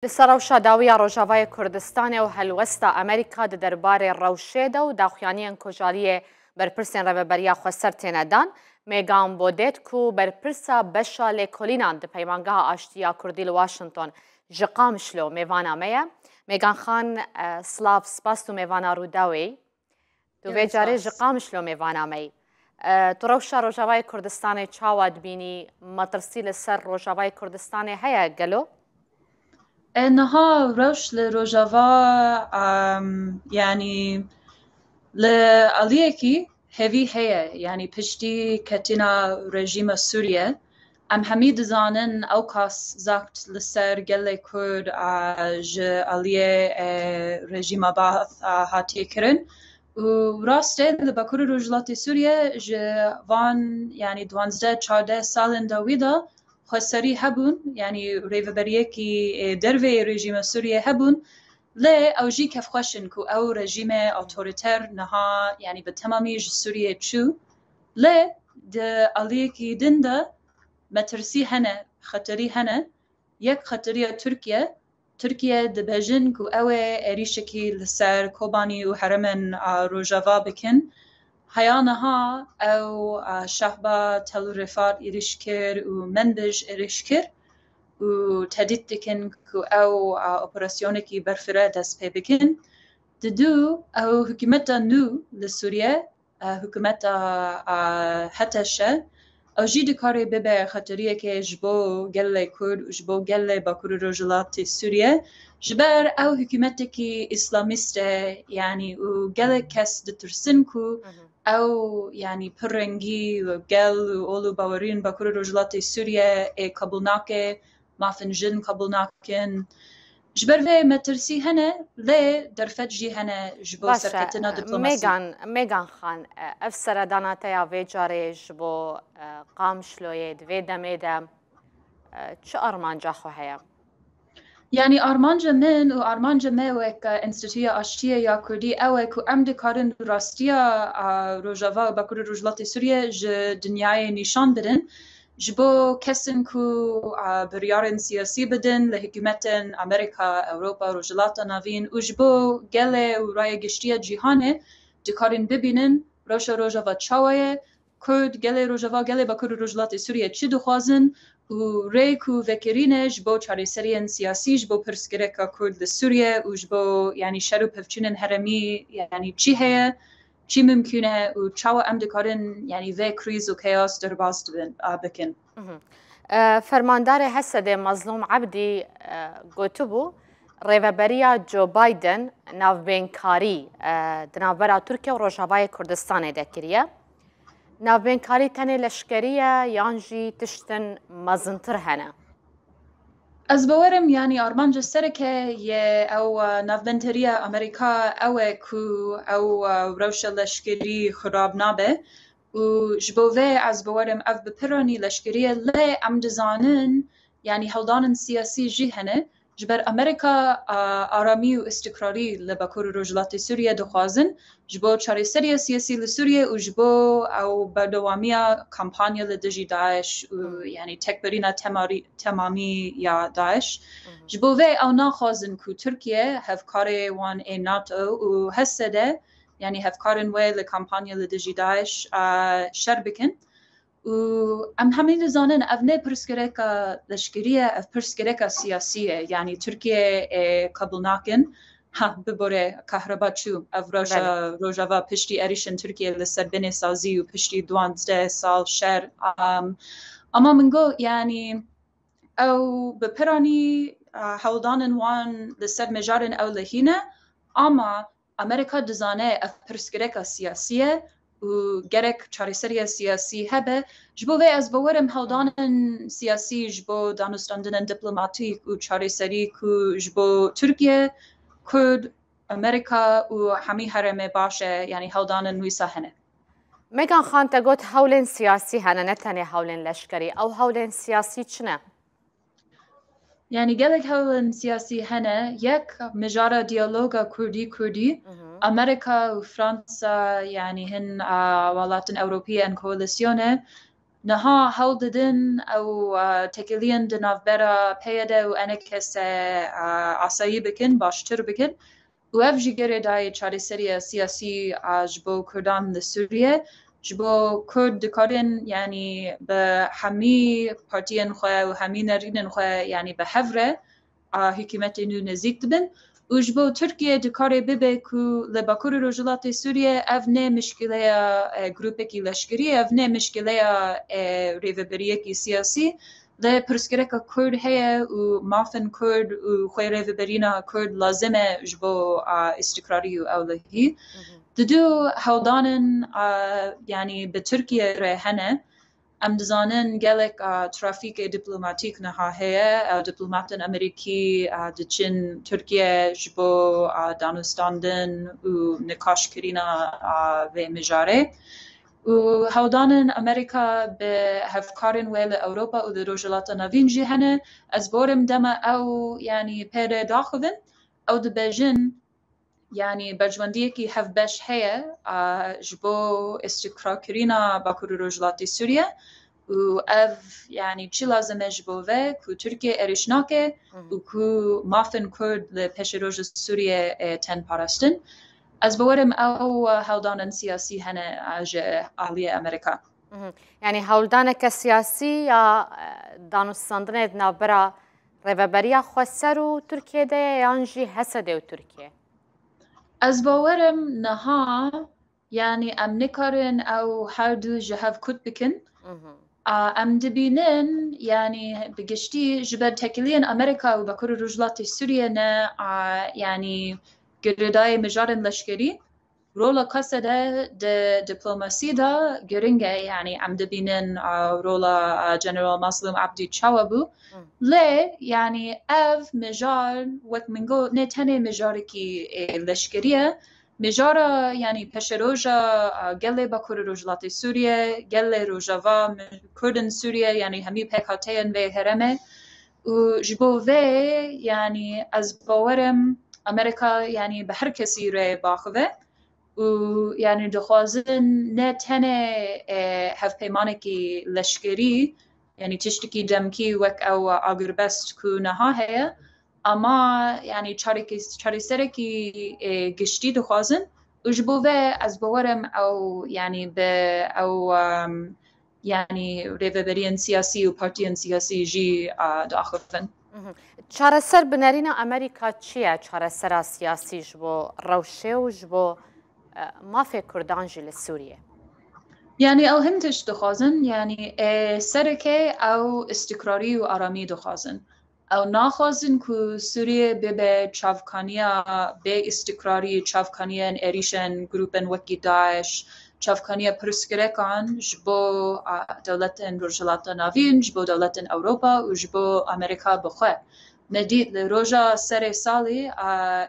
لسەرەوشە داویە ڕۆژاوای کوردستانê و هەلوەستا ئەمریکا di derbarê rewşê de û daxuyaniyên kojariyê berpirsên rêveberiya xweser têne dan. Mêgan Bodêt ku berpirsa beşa lêkolînan di peymangeha aştiya Kurdî li Washington ji Qamişlo mêvana me ye. Mêgan Xan Slav spas û mêvana Rûdawê. Tu vê carê ji Qamişlo mêvana me yî. Tu rewşa Rojavayê Kurdistanê çawa dibînî metirsî li ser Rojavayê Kurdistanê heye gelo؟ انها روش لروجاوا يعني لأليكي هذه هي يعني بشتي كتنا رجيم سوريا حميد زانن أوكاس زاكت لسر قلي كورد ج أليه رجيم باث هاتي كرن وراسته لبكور رجلات سوريا ج وان يعني 12-14 سالن داويدا خسری هبون یعنی ریوبریه کی دروی رژیم سوریه هبون لی اوجی کف خوشن کو او رژیم اتوریتر نها یعنی به تمامی سوریه چو لی د علیه کی دنده مترسی هنه خطری هنه یک خطری ترکیه د بجن کو او اریشکی لسر کوبانی و حرمن روجاوا بکن حيانها أو شعبا تل رفار إرشكر ومنبج إرشكر وتدتكن كو أو أوبراسيونكي برفرة دس بيبكن ددو أو حكومتا نو لسوريا حكومتا حتشة أو جيد كاري ببه خطرية كي جبو جلي كرد وجبو جلي باكور رجلات سوريا جبر أو حكومتكي إسلاميستة يعني وجلي كس دترسنكو أو يعني برنجي وجل وأولو باورين باكور رجلات سوريا قبول ناكي ما فنجن قبول ناكن جبر في مترسي هنا ليه درفت جي هنا جبو سركتنا دبلوماسي ميغان خان أفسر داناتيا في جاري جبو قامشلوية دوي دميدا چه أرمان جاخو هيا؟ يعني أرمانجا من و أرمانجا ماوك انستيتويا أشتيا يا كردي أوك و أمد كارن راستيا روجاوا باكور رجلات سوريا ج دنياي نشان بدن جبو كسن كو بريارن سياسي بدن لحكومتن أمريكا أوروبا رجلات نافين و جبو جلي و راي گشتيا جيهانه دكارن ببينن روجاوا تشاوية كرد جلي روجاوا جلي باكور رجلات سوريا چه دخوازن و ریکو وکرینه جبو چارەسەریان سیاسی جبو پرسگرێکا کورد لسوریه و جبو يعني شرو پفچینن هرمی يعني چی هەیە چی ممکنه و چاو ام دکارن يعني وی کریز و کیاس درباست بکن فرماندار هسده مظلوم عبدی گوتبو ریوبریا جو بایدن ناوبینکاری دناوبرا ترکیه و روجاوای کردستان دکریه ناوبینکاری تنه لشکریه یانجی تشتن مزنتر هنه از باورم يعني أرمانجا سركة أو نافبنتريا أمريكا أو كو أو روشة لشكري خراب نابه و جبوه از باورم أف بپراني لشكرية لا عم دزانن يعني هلدانن سياسي جي هنه جبر أمريكا آرامی و استقراری لباکور رجلات سوریه دخوازن جبو چارەسەریە سیاسی لسوریه و جبو او بردوامیا کمپانیا لدجی داعش و يعني تکبرینا تمامی یا داعش جبو وی او ناخوازن کو ترکیه هفکار وان ای ناتو و هسته يعني هفکارن وی لکمپانیا لدجی داعش شر بکن و ام همین زانن افنه پرسکرکا لشکریه اف پرسکرکا سیاسیه یعنی ترکیه قبول ناکن ها ببره کهربا چو اف روجاوا پشتی اریشن ترکیه لسر بین سازی و پشتی 12 سال شر اما منگو یعنی او بپرانی هولدانن وان لسر مجارن او لهینه اما امریکا دزانه اف پرسکرکا سیاسیه و گرک چارەسەریە سیاسی هبه جبو وی از باورم هەڵدانن سیاسی جبو دانوستاندنن دیپلۆماتیک و چارەسەری کو جبو ترکیه کورد ئەمریکا و هەمی هەرێمێ باشە یعنی هەڵدانن ویسا هەنێ مێگان خان te got hewlên siyasî hene ne tenê hewlên leşkerî ew hewlên siyasî çi ne؟ يعني gelek hewlên siyasî hene yek mijara diyaloga Kurdî أمريكا وفرنسا يعني هن ولاتن أوروبية إن كواليسيونه نها هولددن أو تكلين دناف برا بيدا وأنكس عصاي بكن باشتر بكن وأفجي جري داي تشاري سريا سياسي جبو كردان لسوريا جبو كرد دكارن يعني بحمي بارتيان خواه وحمي نرين خواه يعني بحفره حکومت نو نزدیک بن و جبو ترکیه دکاره ببه که لباکور رجلات سوریه اف نه مشکله گروپه کی لشکری اف نه مشکله ریوبریه کی سیاسی ده پرسکره که کرد هیا و مافن کرد و خوی ریوبرینا کرد لازمه جبو استقراری و اولهی دو هودانن يعني بتركيا رهنه ام دزانن گلک ترافیک دیپلماتیک نها هیا دیپلماتن امریکی دچین ترکیه جبو دانستاندن و نکاش کرینا و مجاره و هودانن امریکا به هفکارن ویل اوروپا و دروجلات نوین جهنه از بورم دما او يعني پر داخلن او دبجن يعني بجواندية كي هف باش هي جبو استقرار كرينا باكور رجلات سوريا و اف يعني چی لازمه جبوه که ترکیه ارشناکه و که مافن کرد لپش روژ سوریه تن پارستن از بورم او هولدان سیاسی هنه از اهلی امریکا يعني هولدانك سياسي يا دانستاندنه نابرا ريفبريا خسرو تركيا ده يانجي حسده و تركيا از باورم نها يعني ام نکارن او هر دو جهاف کد بکن ام دبینن يعني بگشتی جبر تکلین امریکا و باکور رجلات سوریه نه يعني گردای مجارن لشکری رولا قصده دیپلماسی دا گرنگه يعني ام دبینن رولا جنرال مسلم عبدی چاوبو لی يعني اف مجار وقت منگو نه تنه مجاری کی لشکریه مجارا يعني پشروجا گله باکور رجلات سوریه گله روجاوا کردن سوریه يعني همی پکاتین و هرمه و جبو و يعني از باورم امریکا يعني به هر کسی ره باخوه و يعني دخوازن نه تنه هف پیمانه کی لشکری يعني تشتكي دمكي وك او اغربست كو نها اما يعني چاری سرکی گشتی دخوازن وجبوه از باورم او يعني به او يعني ریوبرین سیاسی و پارتیان سیاسی جی داخلن چارەسەر بنەرینە ئەمریکا چییە چارەسەرا سیاسی جبۆ ڕەوشێ و جبۆ مافێ کوردانژی لە سووریە يعني او همتش دخوازن يعني سركه او استقراري و آرامی دخوازن او ناخوازن که سوریه به چافکانیا به استقراری چافکانیا اریشن گروپن وکی داعش چافکانیا پرسکرکان جبو دولت رجلات ناوین جبو دولت اروپا و جبو امریکا بخواه ندید لروجا سر سالی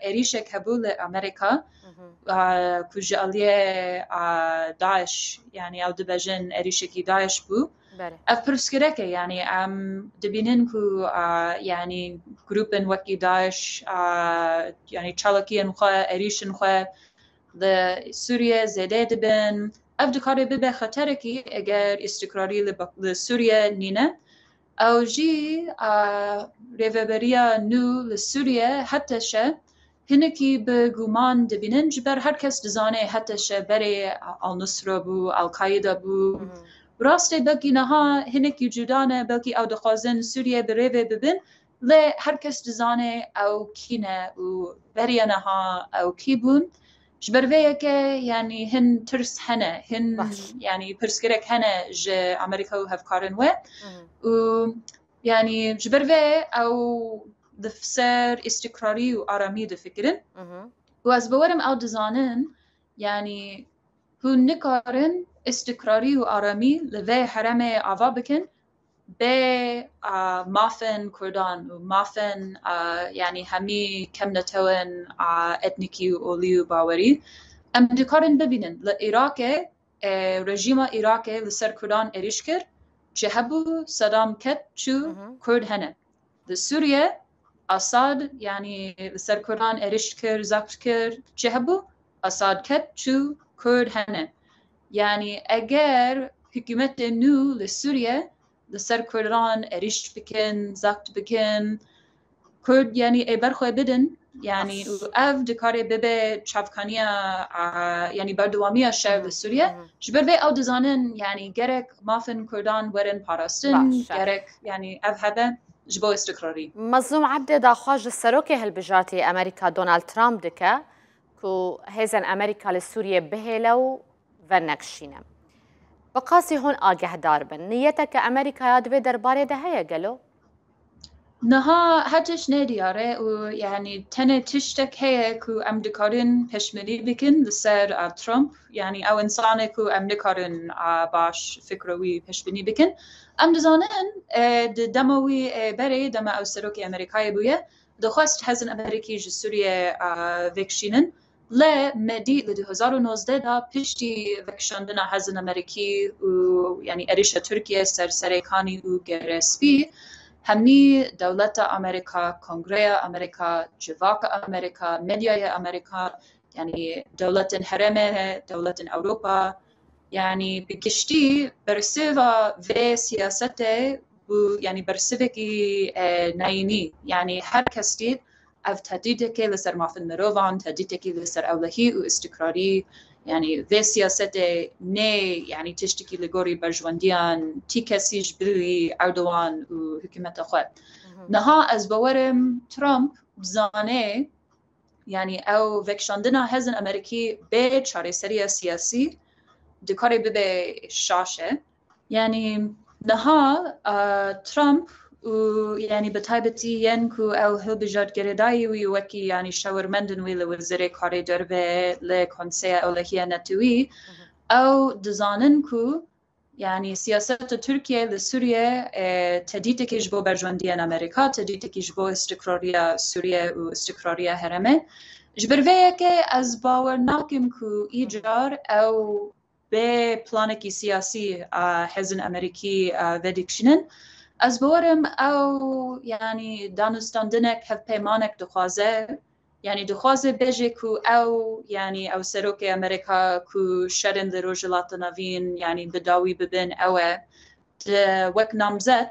اریشک هبول امریکا کجالیه داعش يعني او دبجن اریشکی داعش بو اف پرسکرکه يعني ام دبینن کو يعني گروپن وکی داعش يعني چالکین خواه اریشن خواه لسوریه زیده دبن اف دکاره ببه خطرکی اگر استقراری لسوریه نینه او جی ریوبریا نو لسوریه حتی شه هنکی به گومان دبینن جبر هر کس دزانه حتی شه بری النصره بو القاعده بو راسته بلکی نها هنکی جدانه بلکی او دخوازن سوریه بریوه ببین لی هر کس دزانه او کینه و بری نها او کی بون جبر ویه که يعني هن ترس هنه هن يعني پرسکرک هنه جه امریکا و هفکارن و يعني جبر ویه او دفسر استقراري و آرامی دفکرن و از بورم او دزانن يعني هو نکارن استقراري و آرامی لوی حرم آوا بکن به مافن کردان و مافن يعني همی کم نتوان اتنیکی و اولی و باوری ام دکارن ببینن لعراق رژیم عراق لسر کردان اریش کرد چه هبو صدام کت چو کرد هنه لسوریه اساد يعني لسر کردان اریش کرد زکر کرد چه هبو اساد کت چو کرد هنه يعني اگر حکومت نو لسوریه لسر کردان اریش بکن زاکت بکن کرد یعنی ای برخواه بدن یعنی اف دکاره ببه چافکانیا یعنی بردوامی شهر لسوریه جبر وی او دزانن یعنی گرک مافن کردان ورن پاراستن گرک یعنی اف هبه جبو استقراری مظلوم عبد داخواج السروكي هالبجاتي أمريكا دونالد ترامب دكا كو هيزن أمريكا لسوريا بهلو ونكشينم بقاسي هون آجه داربن نيتك أمريكا ياد في درباري ده هيا قالوا نها هاتش ندياره ويعني تنه تشتك هي كو ام دكارن پشملی بکن لسر ترامب يعني او انسانه كو ام دكارن باش فكروي پشملی بکن ام دزانن دموي بري دم او سروكي امريكاي بويه دخواست هزن امريكي جسوريا وكشينن لا مدي ل 2019 دا پشتی وکشاندن هزن امريكي و يعني اريشا تركيا سرسريكاني و گرسبي همني دولة أمريكا، كونغريا أمريكا، جواك أمريكا، ميديا أمريكا، يعني دولة هرمه، دولة أوروبا، يعني بكشتي برسيفا في سياسته يعني برسيفكي نايني، يعني هر كستيد أف تهديدك لسر مافن مروفان، تهديدك لسر أولهي واستقراري، يعني في سياسته ني يعني تشتكي لغوري برجوانديان تي كسيج بلي أردوان وحكومة أخوات نها از بورم ترامب بزانه يعني أو وكشاندنا هزن أمريكي به چاره سرية سياسي دكاري ببه شاشة يعني نها ترامب يعني بتايبتي ينكو أو هل بجاد جرداي ويوكي يعني شاورمندن وي لوزير كاري دربه لكونسيا أو لهي نتوي أو دزاننكو يعني سياسة تركيا لسوريا تديتك يجبو برجوانديان أمريكا تديتك يجبو استقرارية سوريا واستقرارية هرمه جبر فيك از باور ناكم كو إيجار أو ببلانكي سياسي حزن أمريكي وديكشنن از باورم أو يعني دانستاندنك هف بيمانك دخوازه يعني دخوازه بيجي كو أو يعني أو سروكي أمريكا كو شرن لروجلات نافين يعني بداوي ببن أوه وك نامزت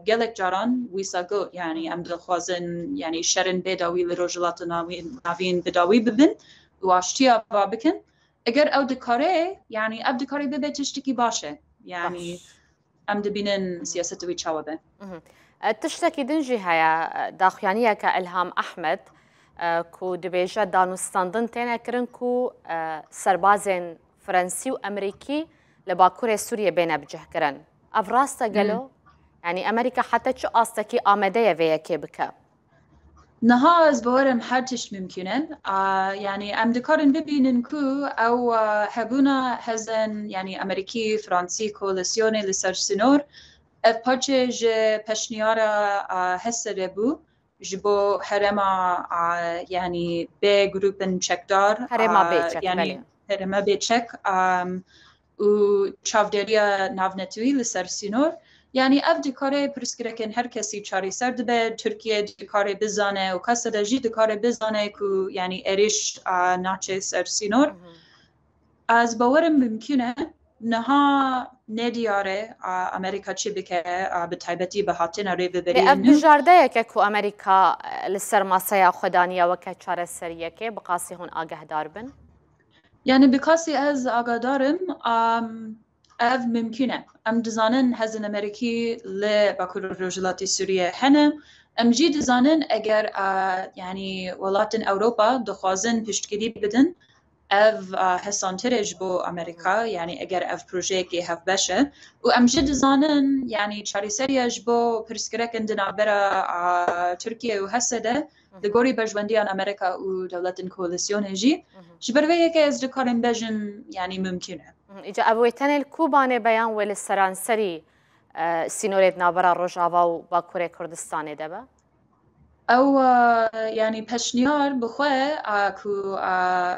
جلك جاران ويساقو يعني أم دخوازن يعني شرن بداوي لروجلات نافين بداوي ببن واشتيا بابكن اگر أو دكاري يعني أب دكاري ببه تشتكي باشه يعني أم دبينن سياسة ويتشاوبه تشتكي دنجي هيا داخيانية كإلهام أحمد كو دبيجة دانوستاندن تينا كرن كو سربازين فرنسي وأمريكي لباكوري سوريا بينا بجه كرن أفراستا قالوا يعني أمريكا حتى شو قاستكي آمدية فيها كي بكا نها از بورم حرتش ممكنن يعني ام دكارن ببينن كو او هبونا هزن يعني امريكي فرنسي كوليسيوني لسر سنور اف پاچه ج پشنیارا هسته بو جبو هرما يعني به گروپن چکدار هرما بیچک يعني هرما بیچک و چاودریا ناونتوی لسر سنور يعني اف دكاري برسكركن هر كسي چاري سرد به تركيا دكاري بزانه و كسا دجي دكاري بزانه كو يعني اريش ناچه سر سينور از باورم ممكنه نها ندياره امريكا چي بكه بتايبتي بهاتين ريب برينو اف بجارده كو امريكا لسر ماسيا خدانيا وكا چاره سريه كي بقاسي هون آگه داربن يعني بقاسي از آگه دارم اف ممكنه ام دزانن هزن امريكي لباكور الرجلات سوريا هنا ام جي دزانن اگر يعني ولاتن اوروبا دخوازن پشتگیری بدن اف حسان ترج بو امريكا يعني اگر اف بروجيكي هف بشه و ام جي دزانن يعني چاري سريج بو پرسكركن دنابرا تركيا و هسده لغوري برجوانديان امريكا و دولتن كوليسيون جي جبرويه كي از دكارن بجن يعني ممكنه إجا أبويتان الكوباني بيان والسرانسري سينوريد نابرا روجاوا وباكوري كردستاني دابا او يعني پشنیار بخواه كو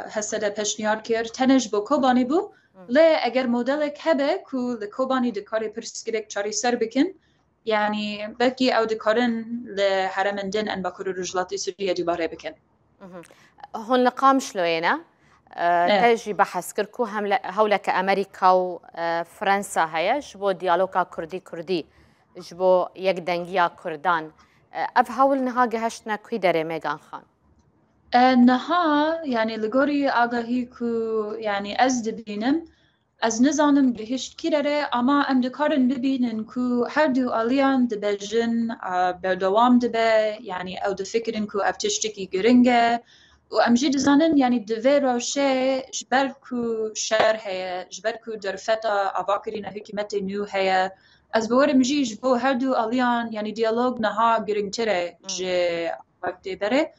هسده پشنیار كير تنج بو كوباني بو لا اگر مودلك هبه كو لكوباني دكاري پرسكريك چاري سر بكن يعني بلكي او دكارن لحرمندن ان باكور رجلاتي سوريا دوباره بكن هون لقام شلوينا تجي بحث كركو هولك أمريكا وفرنسا هيا جبو ديالوكا كردي جبو يك دنگيا كردان اف هول نها گهشتنا كوي داره ميغان خان نها يعني لغوري آگاهی کو يعني از دبینم از نزانم گهشت کی داره اما ام دکارن ببینن کو هر دو آلیان دبجن بردوام دبه يعني او دفکرن کو افتشتکی گرنگه و ام جي دزانن يعني دوه روشه جبر کو شهر هيا جبر کو درفتا آواکرین حکمت نو هيا از بورم جي جبو هر دو آلیان يعني ديالوگ نها گرنگتره جي وقت بره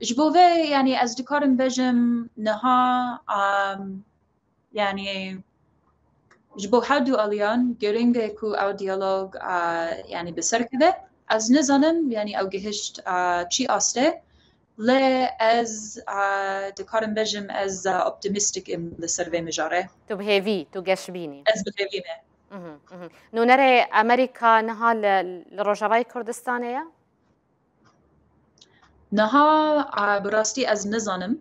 جبوه يعني از دكارم بجم نها يعني جبو هردو اليان گرنگه كو او ديالوگ يعني بسركده از نزانم يعني او گهشت چي آسته لا از دكارم بجم از optimistic ام لسروي مجاره تو بهيفي تو گشبيني از بهيفينه نو نرى أمريكا نها لروجاواي كردستانية نها براستي از نزانم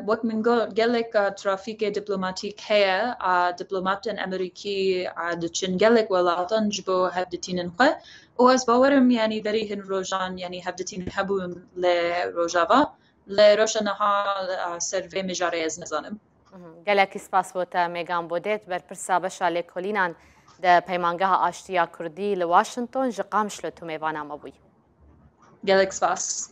وقت من قالك ترافيك دبلوماتيك هي دبلوماتن أمريكي دتشن قالك ولاطن جبو هبدتين نقا وأز باورم يعني بريهن روجان يعني هبدتين هبو لروجافا لروشنها سيرفي مجاري از نزانم قالك سپاس بوتا ميغان بوديت برپرسا بشا لكولينان ده پیمانگاه آشتیا کردی لواشنطن جقام شلو تو میوانا مبوی قالك سپاس